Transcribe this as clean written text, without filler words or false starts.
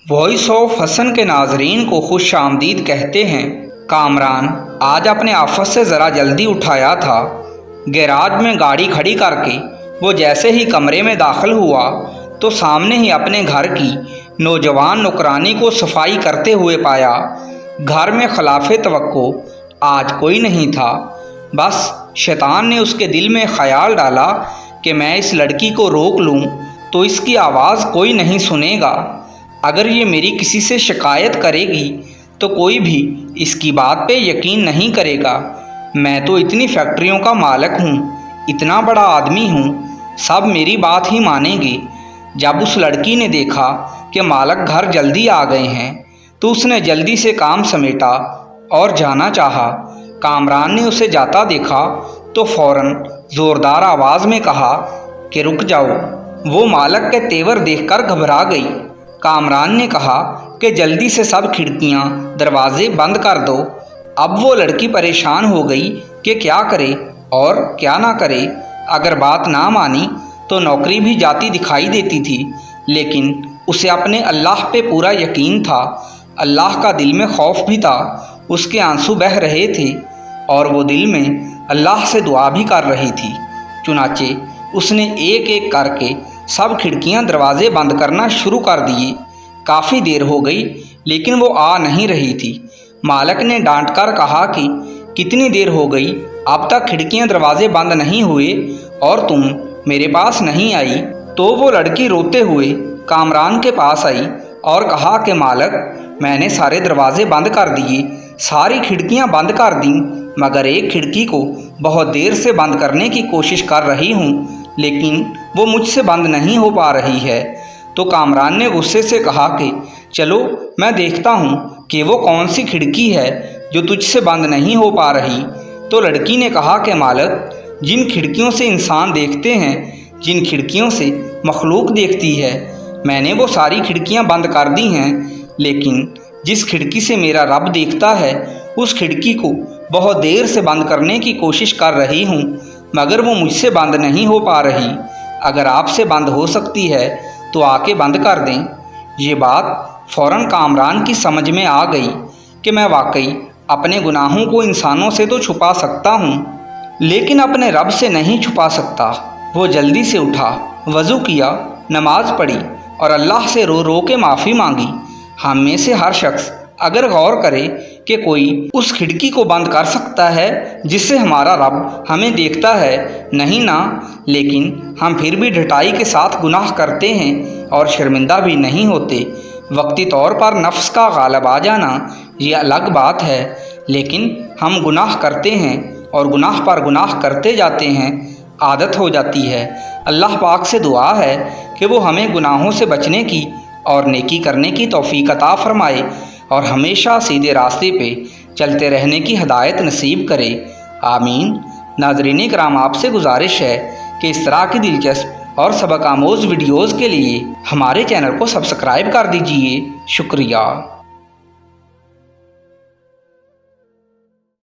Voice of Hasan के नाजरीन को खुश आमदीद कहते हैं। कामरान आज अपने ऑफिस से ज़रा जल्दी उठाया था। गैराज में गाड़ी खड़ी करके वो जैसे ही कमरे में दाखिल हुआ तो सामने ही अपने घर की नौजवान नौकरानी को सफाई करते हुए पाया। घर में खिलाफ तवक्को आज कोई नहीं था। बस शैतान ने उसके दिल में ख्याल डाला कि मैं इस लड़की को रोक लूं तो इसकी आवाज़ कोई नहीं सुनेगा। अगर ये मेरी किसी से शिकायत करेगी तो कोई भी इसकी बात पे यकीन नहीं करेगा। मैं तो इतनी फैक्ट्रियों का मालिक हूँ, इतना बड़ा आदमी हूँ, सब मेरी बात ही मानेंगे। जब उस लड़की ने देखा कि मालिक घर जल्दी आ गए हैं तो उसने जल्दी से काम समेटा और जाना चाहा। कामरान ने उसे जाता देखा तो फौरन ज़ोरदार आवाज़ में कहा कि रुक जाओ। वो मालिक के तेवर देखकर घबरा गई। कामरान ने कहा कि जल्दी से सब खिड़कियां दरवाजे बंद कर दो। अब वो लड़की परेशान हो गई कि क्या करे और क्या ना करे। अगर बात ना मानी तो नौकरी भी जाती दिखाई देती थी, लेकिन उसे अपने अल्लाह पे पूरा यकीन था। अल्लाह का दिल में खौफ भी था। उसके आंसू बह रहे थे और वो दिल में अल्लाह से दुआ भी कर रही थी। चुनाचे उसने एक एक करके सब खिड़कियां दरवाजे बंद करना शुरू कर दिए। काफ़ी देर हो गई लेकिन वो आ नहीं रही थी। मालिक ने डांट कर कहा कि कितनी देर हो गई, अब तक खिड़कियां दरवाजे बंद नहीं हुए और तुम मेरे पास नहीं आई। तो वो लड़की रोते हुए कामरान के पास आई और कहा कि मालिक, मैंने सारे दरवाजे बंद कर दिए, सारी खिड़कियां बंद कर दी, मगर एक खिड़की को बहुत देर से बंद करने की कोशिश कर रही हूँ, लेकिन वो मुझसे बंद नहीं हो पा रही है। तो कामरान ने गुस्से से कहा कि चलो मैं देखता हूँ कि वो कौन सी खिड़की है जो तुझसे बंद नहीं हो पा रही। तो लड़की ने कहा कि मालिक, जिन खिड़कियों से इंसान देखते हैं, जिन खिड़कियों से मखलूक देखती है, मैंने वो सारी खिड़कियाँ बंद कर दी हैं, लेकिन जिस खिड़की से मेरा रब देखता है उस खिड़की को बहुत देर से बंद करने की कोशिश कर रही हूँ, मगर वो मुझसे बंद नहीं हो पा रही। अगर आपसे बंद हो सकती है तो आके बंद कर दें। ये बात फ़ौरन कामरान की समझ में आ गई कि मैं वाकई अपने गुनाहों को इंसानों से तो छुपा सकता हूँ, लेकिन अपने रब से नहीं छुपा सकता। वो जल्दी से उठा, वज़ू किया, नमाज पढ़ी और अल्लाह से रो रो के माफ़ी मांगी। हम में से हर शख्स अगर गौर करे कि कोई उस खिड़की को बंद कर सकता है जिससे हमारा रब हमें देखता है, नहीं ना, लेकिन हम फिर भी ढटाई के साथ गुनाह करते हैं और शर्मिंदा भी नहीं होते। वक्ती तौर पर नफ्स का गालब आ जाना ये अलग बात है, लेकिन हम गुनाह करते हैं और गुनाह पर गुनाह करते जाते हैं, आदत हो जाती है। अल्लाह पाक से दुआ है कि वो हमें गुनाहों से बचने की और नेकी करने की तौफीक अता फरमाए और हमेशा सीधे रास्ते पे चलते रहने की हिदायत नसीब करे। आमीन। नाज़रीन कराम, आपसे गुजारिश है कि इस तरह की दिलचस्प और सबक आमोज़ वीडियोज़ के लिए हमारे चैनल को सब्सक्राइब कर दीजिए। शुक्रिया।